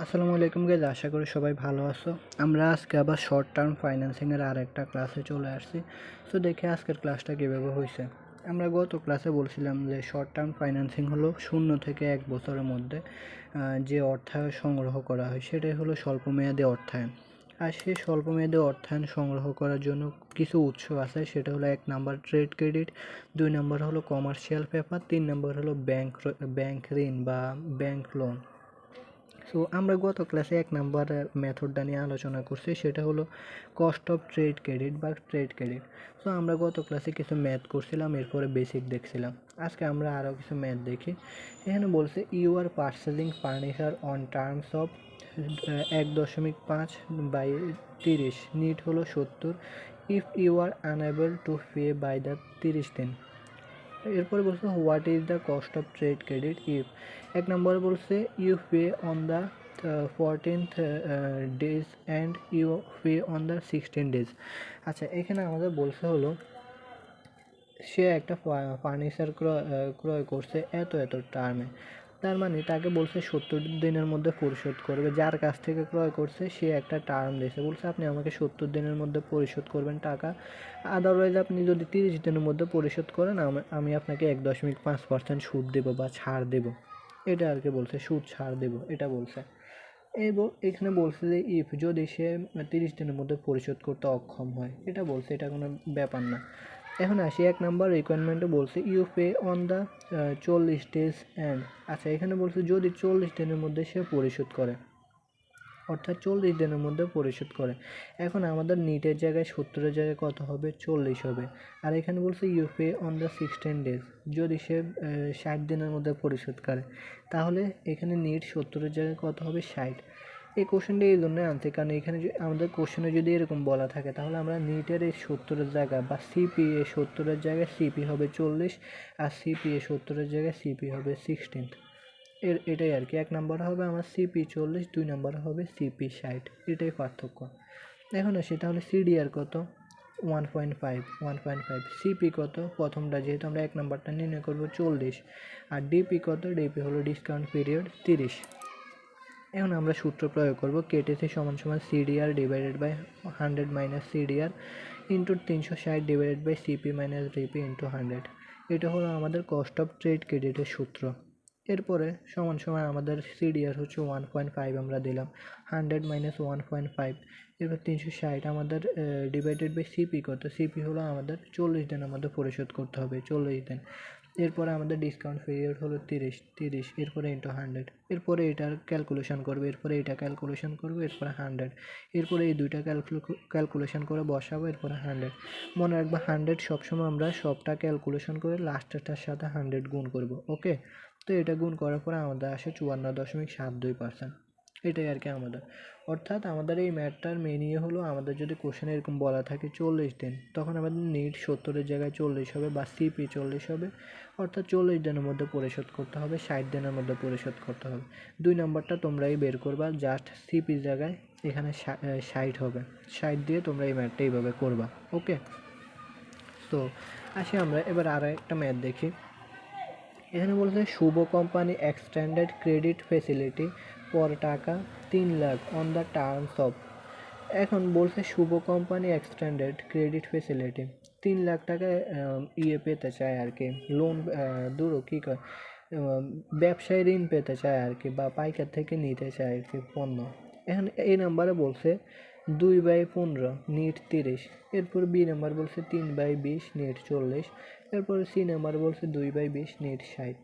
আসসালামু আলাইকুম গাইজ, আশা করি সবাই ভালো আছো। আমরা আজকে আবার শর্ট টার্ম ফাইন্যান্সিংয়ের আর একটা ক্লাসে চলে আসছি। সো দেখে আজকের ক্লাসটা কীভাবে হয়েছে। আমরা গত ক্লাসে বলছিলাম যে শর্ট টার্ম ফাইন্যান্সিং হলো 0 থেকে 1 বছরের মধ্যে যে অর্থায়ন সংগ্রহ করা হয় সেটাই হলো স্বল্পমেয়াদী অর্থায়ন। আর সেই স্বল্পমেয়াদী অর্থায়ন সংগ্রহ করার জন্য কিছু উৎস আছে। সেটা হলো 1 নাম্বার ট্রেড ক্রেডিট, 2 নাম্বার হলো কমার্শিয়াল পেপার, 3 নাম্বার হলো ব্যাংক ঋণ বা ব্যাংক লোন। সো আমরা গত ক্লাসে 1 নাম্বার মেথডটা নিয়ে আলোচনা করছি, সেটা হলো কস্ট অফ ট্রেড ক্রেডিট বা ট্রেড ক্রেডিট। সো আমরা গত ক্লাসে কিছু ম্যাথ করছিলাম, এরপরে বেসিক দেখছিলাম। আজকে আমরা আরও কিছু ম্যাথ দেখি। এখানে বলছে you are purchasing furniture on terms of 1.5/30, net হলো 70, if you are unable to pay by the 30 দিন। এরপরে বলছে what is the cost of trade credit if. 1 নম্বরে বলছে you pay on the 14th days and you pay on the 16 days. আচ্ছা, এখানে আমাদের বলছে হলো সে একটা ফার্নিচার ক্রয় করছে এত টার্মে। তার মানে তাকে বলছে 70 দিনের মধ্যে পরিশোধ করবে। যার কাছ থেকে ক্রয় করছে সে একটা টার্ম দিয়েছে, বলছে আপনি আমাকে 70 দিনের মধ্যে পরিশোধ করবেন টাকা, আদারওয়াইজ আপনি যদি 30 দিনের মধ্যে পরিশোধ করেন আমি আপনাকে 1.5% সুদ দেবো বা ছাড় দেবো। এটা আর কি বলছে, সুদ ছাড় দেবো এটা বলছে। এবং এখানে বলছে যে ইফ, যদি সে 30 দিনের মধ্যে পরিশোধ করতে অক্ষম হয়, এটা বলছে, এটা কোনো ব্যাপার না। এখন আসি 1 নাম্বার রিকোয়ারমেন্টে বলছে you pay on the 40 days and. আচ্ছা, এখানে বলছে যদি 40 দিনের মধ্যে সে পরিশোধ করে, অর্থাৎ 40 দিনের মধ্যে পরিশোধ করে। এখন আমাদের নিটের জায়গায় 70-এর জায়গায় কত হবে, 40 হবে। আর এখানে বলছে you pay on the 16 days, যদি সে 60 দিনের মধ্যে পরিশোধ করে, তাহলে এখানে নিট 70-এর জায়গায় কত হবে, 60। এই কোশ্চেনটা এই জন্য আনছি কারণ এখানে আমাদের কোশ্চেনে যদি এরকম বলা থাকে, তাহলে আমরা নিটের এই 70-এর জায়গায় বা সিপিএ 70-এর জায়গায় সিপি হবে 40, আর সিপিএ 70-এর জায়গায় সিপি হবে 16। এটাই আর কি। 1 নাম্বার হবে আমার সিপি 40, 2 নাম্বার হবে সিপি 60, এটাই পার্থক্য। এখন আসি তাহলে সিডিআর কত, 1.5, সিপি কত, প্রথমটা যেহেতু আমরা 1 নাম্বারটা নির্ণয় করবো 40, আর ডিপি কত, ডিপি হলো ডিসকাউন্ট পিরিয়ড 30। এখন আমরা সূত্র প্রয়োগ করব, কেটিসি সমান সমান CDR divided by 100 minus CDR into 360 divided by CP minus DP into 100। এটা হলো আমাদের কস্ট অফ ট্রেড ক্রেডিটের সূত্র। এরপরে সমান সমান আমাদের সিডিআর হচ্ছে 1.5, আমরা দিলাম 100 মাইনাস 1.5, এরপর 360 আমাদের ডিভাইডেড বাই সিপি কত, সিপি হলো আমাদের 40 দিনের মধ্যে পরিশোধ করতে হবে, 40 দিন। এরপরে আমাদের ডিসকাউন্ট পিরিয়ড হলো 30, এরপরে ইন্টু 100, এরপরে এটার ক্যালকুলেশন করবে, এরপরে এটা ক্যালকুলেশন করবে, এরপরে 100, এরপরে এই দুইটা ক্যালকুলেশন করে বসাবো, এরপরে 100। মনে রাখবা 100 সবসময় আমরা সবটা ক্যালকুলেশন করে লাস্টেরটার সাথে 100 গুণ করব, ওকে। তো এটা গুণ করার পরে আমাদের আসে 54.72%। এটাই আর কি আমাদের। অর্থাৎ আমাদের এই ম্যাথটার মেন ইয়ে হলো, আমাদের যদি কোশ্চেনে এরকম বলা থাকে 40 দিন, তখন আমাদের নিট 70-এর জায়গায় 40 হবে বা সিপি 40 হবে, অর্থাৎ 40 দিনের মধ্যে পরিশোধ করতে হবে, 60 দিনের মধ্যে পরিশোধ করতে হবে। 2 নম্বরটা তোমরাই বের করবা, জাস্ট সিপির জায়গায় এখানে 60 হবে, 60 দিয়ে তোমরা এই ম্যাথটা এইভাবে করবা, ওকে। তো আসি আমরা এবার আরও একটা ম্যাথ দেখি। এখানে বলছে Shubho company extended credit facility পর টাকা 3 lakh on the terms of. এখন বলছে Shubho company extended credit facility 3 lakh টাকা ইয়ে পেতে চায় আর কি, লোন, দূরও কী কয়, ব্যবসায়ী ঋণ পেতে চায় আর কি, বা পাইকার থেকে নিতে চায় আর কি পণ্য। এখন এই নাম্বারে বলছে 2/15 নিট 30, এরপর বি নাম্বার বলছে 3/20 নিট 40, এরপর সি নাম্বার বলছে 2/20 net 60।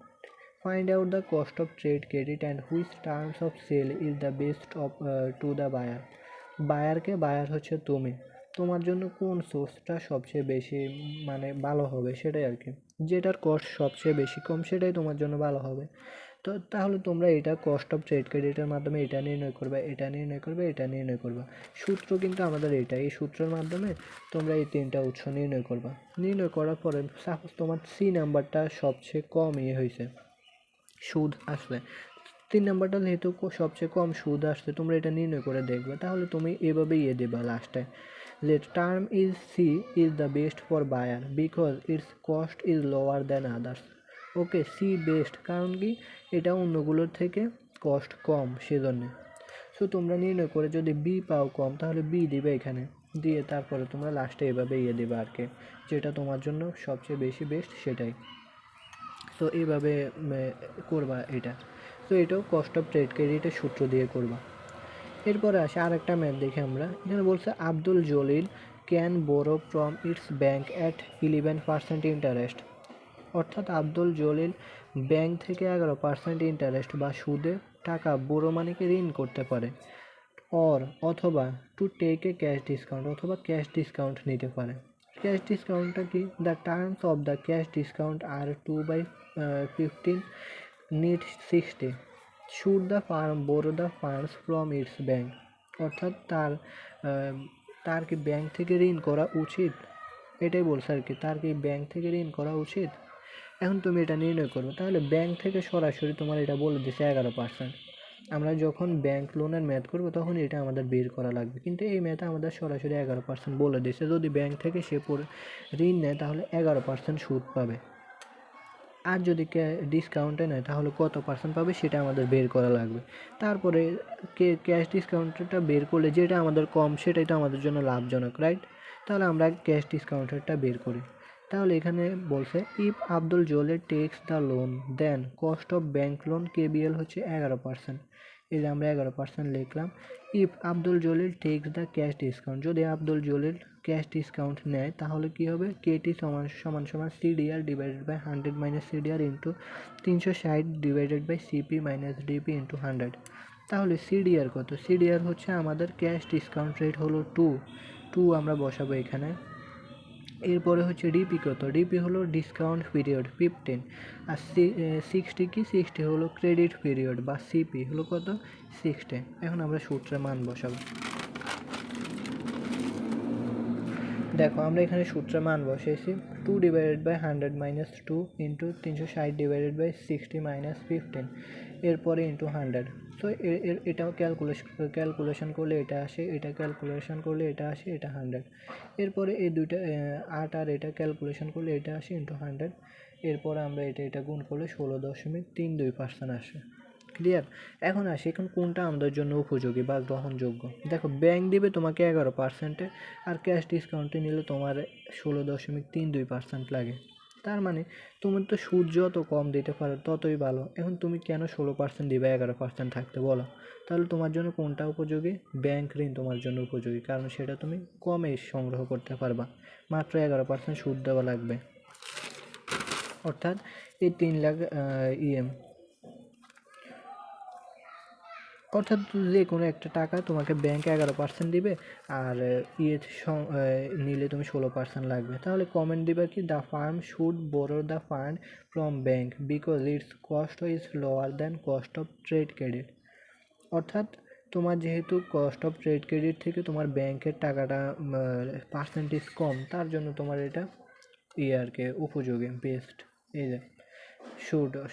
Find out the cost of trade credit and which terms of sale is the best of to the buyer. Buyer হচ্ছে তুমি, তোমার জন্য কোন সোর্সটা সবচেয়ে বেশি মানে ভালো হবে সেটাই আর কি, যেটার কস্ট সবচেয়ে বেশি কম সেটাই তোমার জন্য ভালো হবে। তো তাহলে তোমরা এটা কস্ট অফ ট্রেড ক্রেডিটের মাধ্যমে এটা নির্ণয় করবে, এটা নির্ণয় করবে, এটা নির্ণয় করবে। সূত্র কিন্তু আমাদের এটা, এই সূত্রের মাধ্যমে তোমরা এই 3টা উৎস নির্ণয় করবা। নির্ণয় করার পরে সাপোজ তোমার সি নাম্বারটা সবচেয়ে কম ইয়ে হয়েছে, সুদ আসলে 3 নাম্বারটা যেহেতু সবচেয়ে কম সুদ আসছে, তোমরা এটা নির্ণয় করে দেখবে, তাহলে তুমি এভাবে ইয়ে দেবা লাস্টে, যে term is C is the best for buyer because its cost is lower than others. Okay, C best কারণ কি, এটা অন্যগুলোর থেকে কস্ট কম, সেজন্য। সো তোমরা নির্ণয় করে যদি বি পাও কম তাহলে বি দিবে এখানে, দিয়ে তারপরে তোমরা লাস্টে এভাবে দেবে আর কি, যেটা তোমার জন্য সবচেয়ে বেশি বেস্ট সেটাই। সো এইভাবে করবা এটা। তো এটাও কস্ট অফ ট্রেড ক্রেডিটের সূত্র দিয়ে করবা। এরপরে আসে আরেকটা ম্যাথ দেখে আমরা, এখানে বলছে Abdul Jalil can borough from its bank at 11% interest. অর্থাৎ আব্দুল জলিল ব্যাংক থেকে 11% ইন্টারেস্ট বা সুদে টাকা বোরো মানিকে ঋণ করতে পারে। অথবা to take a cash discount, অথবা ক্যাশ ডিসকাউন্ট নিতে পারে। ক্যাশ ডিসকাউন্টটা কি? The terms of the cash discount are 2/15 need 60 should the firm borrow the funds from its bank. অর্থাৎ তার কি ব্যাংক থেকে ঋণ করা উচিত, এটাই বলছে আর কি, তার কি ব্যাংক থেকে ঋণ করা উচিত। এখন তুমি এটা নির্ণয় করবে, তাহলে ব্যাংক থেকে সরাসরি তোমার এটা বলে দিচ্ছে 11%। আমরা যখন ব্যাংক লোনের ম্যাথ করব তখন এটা আমাদের বের করা লাগবে, কিন্তু এই ম্যাথে আমাদের সরাসরি 11% বলে দিচ্ছে। যদি ব্যাংক থেকে সে ঋণ নেয় তাহলে 11% সুদ পাবে, আর যদি ডিসকাউন্টে নেয় তাহলে কত পার্সেন্ট পাবে সেটা আমাদের বের করা লাগবে। তারপরে ক্যাশ ডিসকাউন্টটা বের করলে যেটা আমাদের কম সেটাই তো আমাদের জন্য লাভজনক, রাইট? তাহলে আমরা ক্যাশ ডিসকাউন্টেরটা বের করি। তাহলে এখানে বলছে if Abdul Jalil takes the loan then cost of bank loan KBL হচ্ছে 11%। এই যে আমরা 11% লিখলাম। If Abdul Jalil takes the cash discount, যদি আব্দুল জলিল ক্যাশ ডিসকাউন্ট নেয় তাহলে কি হবে? কেটি সমান CDR divided by 100 minus CDR into 360 divided by CP minus DP into 100। তাহলে সিডিআর কত? সিডিআর হচ্ছে আমাদের ক্যাশ ডিসকাউন্ট রেট হলো 2 আমরা বসাবো এখানে। এরপরে হচ্ছে ডিপি কত? ডিপি হলো ডিসকাউন্ট পিরিয়ড 15, আর 60 কি? 60 হলো ক্রেডিট পিরিয়ড বা সিপি হলো কত? 60। এখন আমরা সূত্রের মান বসাবো। দেখো আমরা এখানে সূত্রের মান বসিয়েছি 2 divided by 100 minus 2 into 360 divided by 60 minus 15, এরপরে ইন্টু 100। তো এটাও ক্যালকুলেশন করলে এটা আসে, এটা ক্যালকুলেশন করলে এটা আসে, এটা 100। এরপরে এই দুইটা 8 আর এটা ক্যালকুলেশন করলে এটা আসে ইন্টু 100। এরপরে আমরা এটা গুণ করলে 16.32% আসে। ক্লিয়ার? এখন আসি, এখন কোনটা আমাদের জন্য উপযোগী বা গ্রহণযোগ্য। দেখো ব্যাংক দিবে তোমাকে 11%, আর ক্যাশ ডিসকাউন্টে নিলে তোমার 16.32% লাগে। তার মানে তুমি তো সুদ যত কম দিতে পারো ততই ভালো। এখন তুমি কেন 16% দিবে 11% থাকতে, বলো? তাহলে তোমার জন্য কোনটা উপযোগী? ব্যাংক ঋণ তোমার জন্য উপযোগী, কারণ সেটা তুমি কমে সংগ্রহ করতে পারবা, মাত্র 11% সুদ দেওয়া লাগবে। অর্থাৎ এই 3 লাখ অর্থাৎ যে কোনো একটা টাকা তোমাকে ব্যাংক 11% দিবে, আর নিলে তুমি 16% লাগবে। তাহলে কমেন্ট দিবে কি? The farm should borough the fund from bank because its cost is lower than cost of trade credit. অর্থাৎ তোমার যেহেতু কস্ট অফ ট্রেড ক্রেডিট থেকে তোমার ব্যাংকের টাকাটা পার্সেন্টেজ কম, তার জন্য তোমার এটা আর কি উপযোগী, বেস্ট। এই যে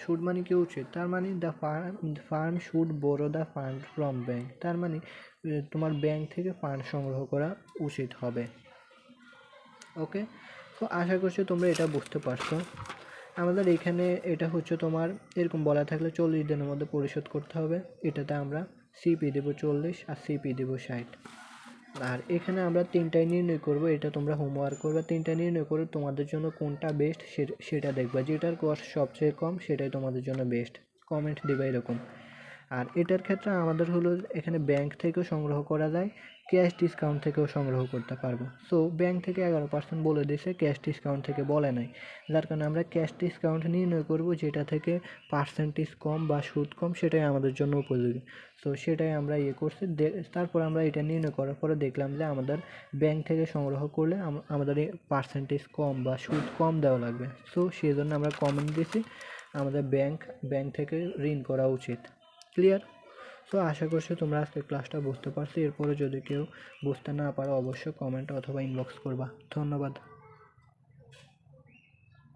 শুড মানে কি? উচিত। তার মানে the farm should borough the fund from bank, তার মানে তোমার ব্যাংক থেকে ফান্ড সংগ্রহ করা উচিত হবে। ওকে, তো আশা করছি তোমরা এটা বুঝতে পারছো। আমাদের এখানে এটা হচ্ছে তোমার এরকম বলা থাকলে 40 দিনের মধ্যে পরিশোধ করতে হবে। এটাতে আমরা সিপি দেবো 40 আর সিপি দেবো 60। আর এখানে আমরা 3টাই নির্ণয় করব, এটা তোমরা হোমওয়ার্ক করবে। 3টা নির্ণয় করে তোমাদের জন্য কোনটা বেস্ট সেটা দেখবা, যেটার কস্ট সবচেয়ে কম সেটাই তোমাদের জন্য বেস্ট। কমেন্ট দেবে এরকম। আর এটার ক্ষেত্রে আমাদের হলো এখানে ব্যাংক থেকেও সংগ্রহ করা যায়, ক্যাশ ডিসকাউন্ট থেকেও সংগ্রহ করতে পারবো। সো ব্যাংক থেকে 11% বলে দিয়েছে, ক্যাশ ডিসকাউন্ট থেকে বলে নাই, যার কারণে আমরা ক্যাশ ডিসকাউন্ট নির্ণয় করব, যেটা থেকে পার্সেন্টেজ কম বা সুদ কম, সেটাই আমাদের জন্য উপযোগী। সো সেটাই আমরা করছি। তারপর আমরা এটা নির্ণয় করার পরে দেখলাম যে আমাদের ব্যাংক থেকে সংগ্রহ করলে আমাদের পার্সেন্টেজ কম বা সুদ কম দেওয়া লাগবে। সো সেই জন্য আমরা কমেন্ট দিয়েছি আমাদের ব্যাংক থেকে ঋণ করা উচিত। ক্লিয়ার? সো আশা করছি তোমরা আজকে ক্লাসটা বুঝতে পারছো। এরপরে যদি কেউ বুঝতে না পারো অবশ্যই কমেন্ট অথবা ইনবক্স করবা। ধন্যবাদ।